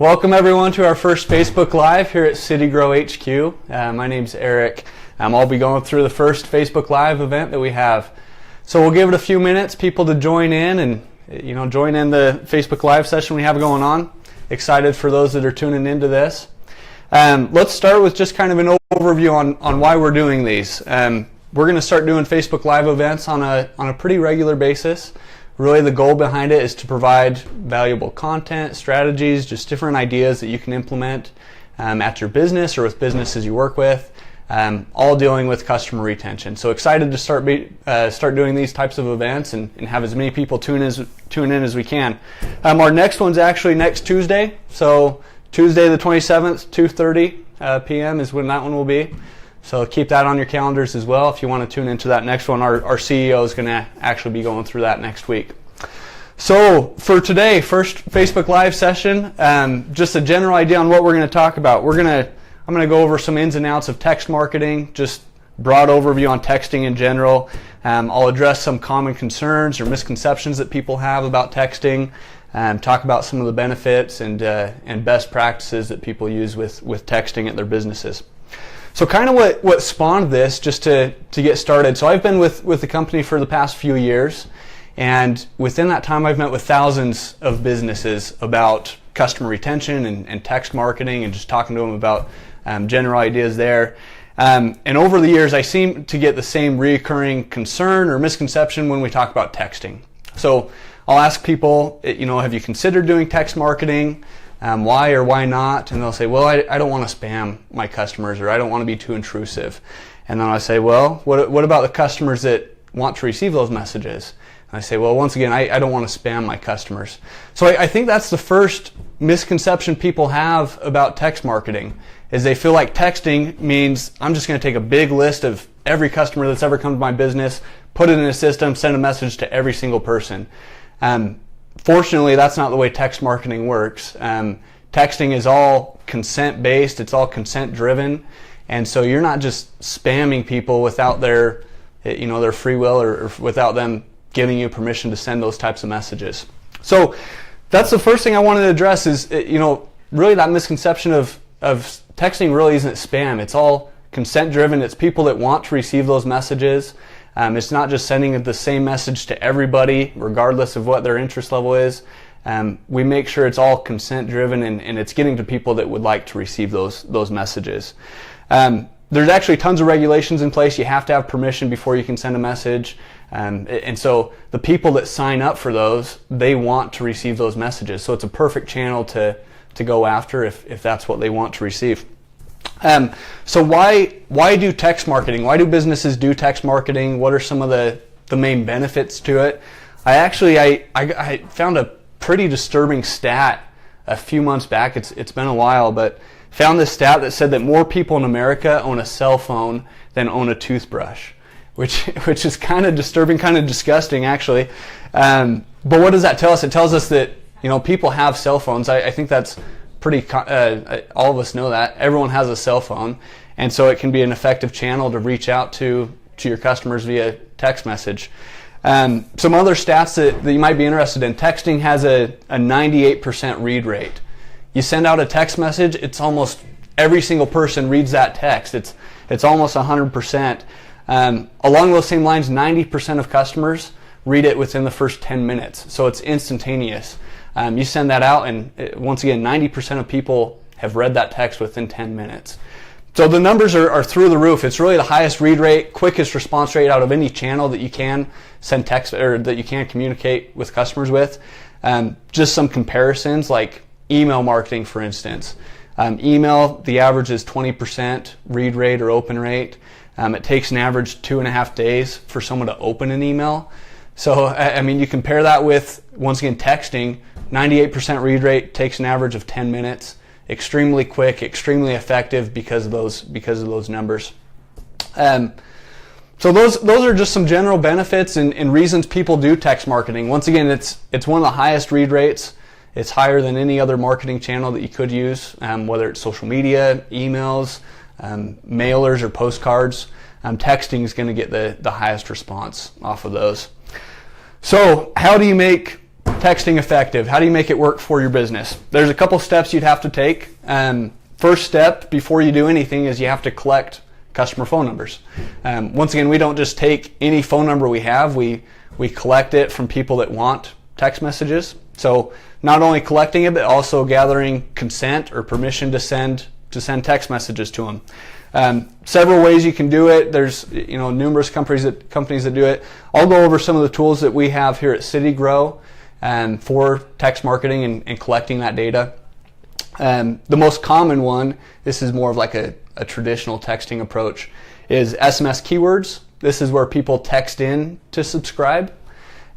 Welcome everyone to our first Facebook Live here at City Grow HQ. My name's Eric. I'll be going through the first Facebook Live event that we have. So we'll give it a few minutes, people to join in and join in the Facebook Live session we have going on. Excited for those that are tuning into this. Let's start with just kind of an overview on why we're doing these. We're going to start doing Facebook Live events on a pretty regular basis. Really the goal behind it is to provide valuable content, strategies, just different ideas that you can implement at your business or with businesses you work with, all dealing with customer retention. So excited to start doing these types of events and have as many people tune in as we can. Our next one's actually next Tuesday. So Tuesday the 27th, 2:30 p.m. is when that one will be. So keep that on your calendars as well if you want to tune into that next one. Our CEO is going to actually be going through that next week. So for today, first Facebook Live session, just a general idea on what we're going to talk about. I'm going to go over some ins and outs of text marketing, just broad overview on texting in general. I'll address some common concerns or misconceptions that people have about texting, talk about some of the benefits and best practices that people use with texting at their businesses. So kind of what spawned this, just to get started. So I've been with the company for the past few years, and within that time I've met with thousands of businesses about customer retention and text marketing and just talking to them about general ideas there. And over the years I seem to get the same recurring concern or misconception when we talk about texting. So I'll ask people, have you considered doing text marketing? Why or why not? And they'll say, well, I don't want to spam my customers, or I don't want to be too intrusive. And then I say, well, what about the customers that want to receive those messages? And I say, well, once again, I don't want to spam my customers. So I think that's the first misconception people have about text marketing, is they feel like texting means I'm just going to take a big list of every customer that's ever come to my business, put it in a system, send a message to every single person. Fortunately, that's not the way text marketing works. Texting is all consent-based, it's all consent-driven, and so you're not just spamming people without their free will or without them giving you permission to send those types of messages. So that's the first thing I wanted to address is, really that misconception of texting really isn't spam. It's all consent-driven. It's people that want to receive those messages. It's not just sending the same message to everybody, regardless of what their interest level is. We make sure it's all consent-driven and it's getting to people that would like to receive those messages. There's actually tons of regulations in place. You have to have permission before you can send a message. And so the people that sign up for those, they want to receive those messages. So it's a perfect channel to go after if that's what they want to receive. So why do text marketing? Why do businesses do text marketing? What are some of the main benefits to it? I found a pretty disturbing stat a few months back. It's been a while, but found this stat that said that more people in America own a cell phone than own a toothbrush, which is kind of disturbing, kind of disgusting actually. But what does that tell us? It tells us that people have cell phones. I think that's pretty, all of us know that. Everyone has a cell phone, and so it can be an effective channel to reach out to your customers via text message. Some other stats that you might be interested in. Texting has a 98% read rate. You send out a text message, it's almost every single person reads that text. It's almost 100%. Along those same lines, 90% of customers read it within the first 10 minutes, so it's instantaneous. You send that out, and once again, 90% of people have read that text within 10 minutes. So the numbers are through the roof. It's really the highest read rate, quickest response rate out of any channel that you can send text or that you can communicate with customers with. Just some comparisons, like email marketing, for instance. Email, the average is 20% read rate or open rate. It takes an average 2.5 days for someone to open an email. So, you compare that with, once again, texting. 98% read rate, takes an average of 10 minutes. Extremely quick, extremely effective because of those numbers. So those are just some general benefits and reasons people do text marketing. Once again, it's one of the highest read rates. It's higher than any other marketing channel that you could use, whether it's social media, emails, mailers, or postcards. Texting is going to get the highest response off of those. So how do you make texting effective? How do you make it work for your business? There's a couple steps you'd have to take. First step before you do anything is you have to collect customer phone numbers. Once again, we don't just take any phone number we have. We collect it from people that want text messages. So not only collecting it, but also gathering consent or permission to send text messages to them. Several ways you can do it. There's numerous companies that do it. I'll go over some of the tools that we have here at CityGrow for text marketing and collecting that data. The most common one, this is more of like a traditional texting approach, is SMS keywords. This is where people text in to subscribe.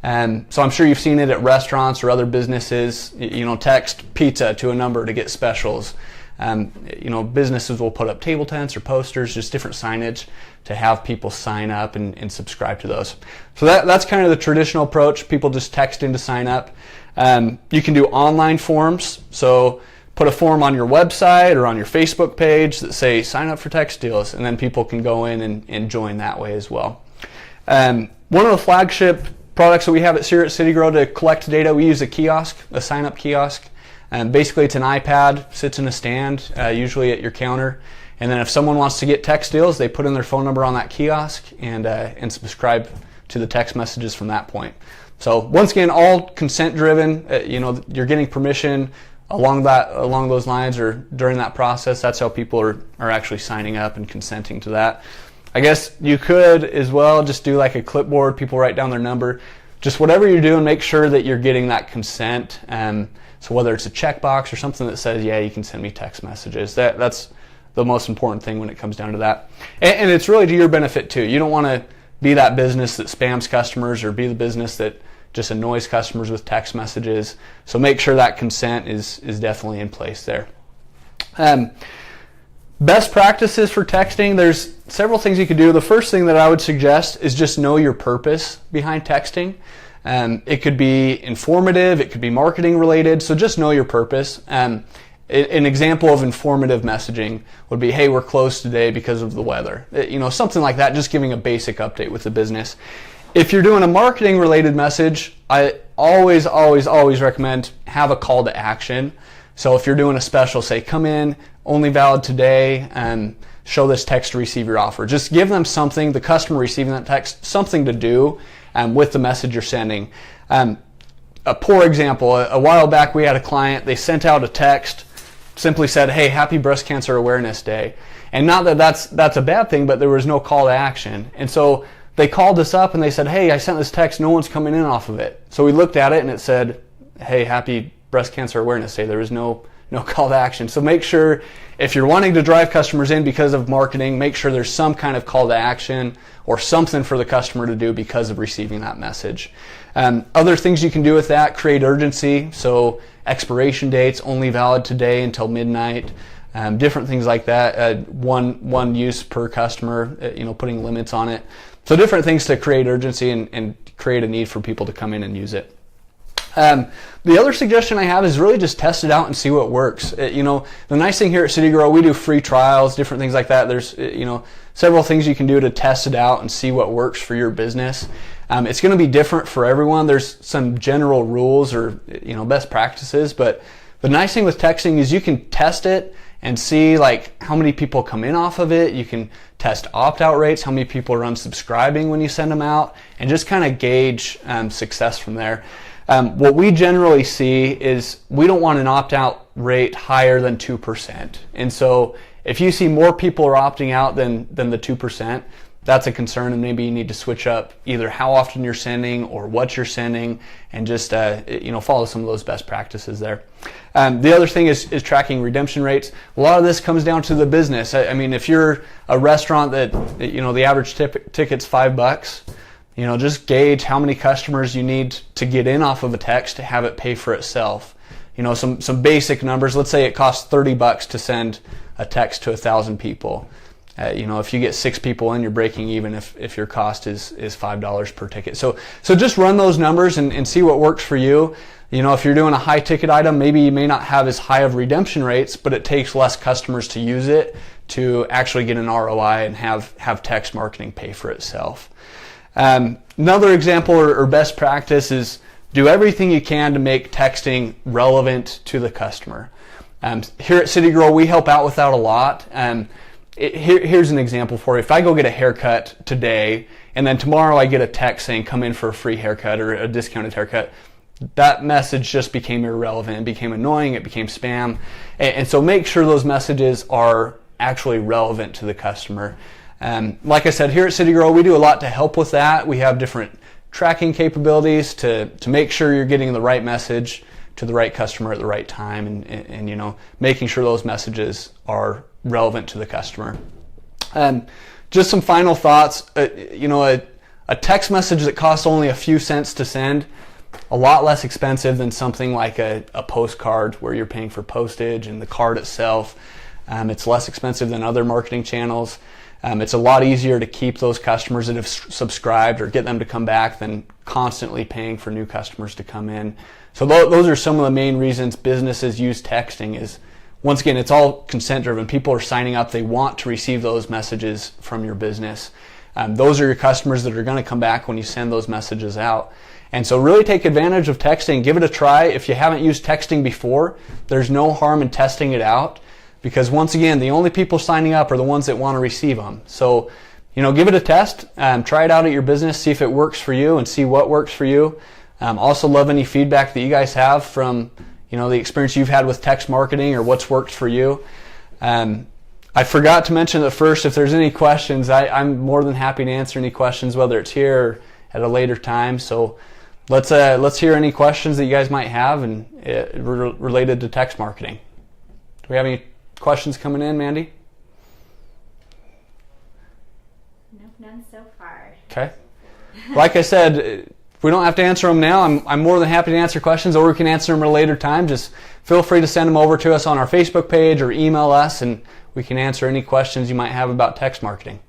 So I'm sure you've seen it at restaurants or other businesses. Text pizza to a number to get specials. Businesses will put up table tents or posters, just different signage to have people sign up and subscribe to those. So that's kind of the traditional approach. People just text in to sign up. You can do online forms. So put a form on your website or on your Facebook page that say sign up for text deals, and then people can go in and join that way as well. One of the flagship products that we have at CityGrow to collect data, we use a kiosk, a sign up kiosk. Basically, it's an iPad, sits in a stand, usually at your counter. And then if someone wants to get text deals, they put in their phone number on that kiosk and subscribe to the text messages from that point. So once again, all consent driven. You're getting permission along those lines or during that process. That's how people are actually signing up and consenting to that. I guess you could as well just do like a clipboard. People write down their number. Just whatever you're doing, make sure that you're getting that consent. So whether it's a checkbox or something that says, yeah, you can send me text messages, that's the most important thing when it comes down to that. And it's really to your benefit too. You don't want to be that business that spams customers or be the business that just annoys customers with text messages. So make sure that consent is definitely in place there. Best practices for texting, there's several things you could do. The first thing that I would suggest is just know your purpose behind texting. It could be informative, it could be marketing related, so just know your purpose. An example of informative messaging would be, hey, we're closed today because of the weather. Something like that, just giving a basic update with the business. If you're doing a marketing related message, I always recommend have a call to action. So if you're doing a special, say come in, only valid today, and show this text to receive your offer. Just give them something, the customer receiving that text, something to do with the message you're sending. A poor example, a while back we had a client, they sent out a text, simply said, hey, happy Breast Cancer Awareness Day. And not that that's a bad thing, but there was no call to action. And so they called us up and they said, hey, I sent this text, no one's coming in off of it. So we looked at it and it said, hey, happy Breast Cancer Awareness Day. There was no call to action. So make sure if you're wanting to drive customers in because of marketing, make sure there's some kind of call to action or something for the customer to do because of receiving that message. Other things you can do with that, create urgency. So expiration dates, only valid today until midnight. Different things like that. One use per customer, putting limits on it. So different things to create urgency and create a need for people to come in and use it. The other suggestion I have is really just test it out and see what works. The nice thing here at CityGrow, we do free trials, different things like that. There's several things you can do to test it out and see what works for your business. It's going to be different for everyone. There's some general rules or best practices, but the nice thing with texting is you can test it and see like how many people come in off of it. You can test opt-out rates, how many people are unsubscribing when you send them out, and just kind of gauge success from there. What we generally see is we don't want an opt-out rate higher than 2%. And so if you see more people are opting out than the 2%, that's a concern, and maybe you need to switch up either how often you're sending or what you're sending, and just follow some of those best practices there. The other thing is tracking redemption rates. A lot of this comes down to the business. I mean, if you're a restaurant that the average ticket's $5, just gauge how many customers you need to get in off of a text to have it pay for itself. Some basic numbers. Let's say it costs $30 to send a text to 1,000 people. If you get 6 people in, you're breaking even if your cost is $5 per ticket. So just run those numbers and see what works for you. If you're doing a high ticket item, maybe you may not have as high of redemption rates, but it takes less customers to use it to actually get an ROI and have text marketing pay for itself. Another example or best practice is do everything you can to make texting relevant to the customer. Here at City Grow, we help out with that a lot. Here's an example for you. If I go get a haircut today and then tomorrow I get a text saying come in for a free haircut or a discounted haircut, that message just became irrelevant. It became annoying. It became spam. And so make sure those messages are actually relevant to the customer. Like I said, here at City Grow, we do a lot to help with that. We have different tracking capabilities to make sure you're getting the right message to the right customer at the right time, and you know, making sure those messages are relevant to the customer. Just some final thoughts. You know, a text message that costs only a few cents to send, a lot less expensive than something like a postcard where you're paying for postage and the card itself. It's less expensive than other marketing channels. It's a lot easier to keep those customers that have subscribed or get them to come back than constantly paying for new customers to come in. So those are some of the main reasons businesses use texting. Is, once again, it's all consent driven. People are signing up. They want to receive those messages from your business. Those are your customers that are going to come back when you send those messages out. And so really take advantage of texting. Give it a try. If you haven't used texting before, there's no harm in testing it out. Because once again, the only people signing up are the ones that want to receive them. So, you know, give it a test. Try it out at your business. See if it works for you and see what works for you. Also love any feedback that you guys have from, you know, the experience you've had with text marketing or what's worked for you. I forgot to mention at first, if there's any questions, I'm more than happy to answer any questions, whether it's here or at a later time. So let's hear any questions that you guys might have and related to text marketing. Do we have any questions coming in, Mandy? Nope, none so far. Okay. Like I said, we don't have to answer them now. I'm more than happy to answer questions, or we can answer them at a later time. Just feel free to send them over to us on our Facebook page or email us, and we can answer any questions you might have about text marketing.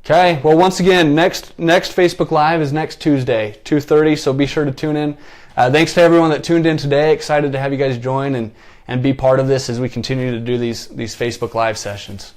Okay. Well, once again, next Facebook Live is next Tuesday, 2:30. So be sure to tune in. Thanks to everyone that tuned in today. Excited to have you guys join and be part of this as we continue to do these Facebook Live sessions.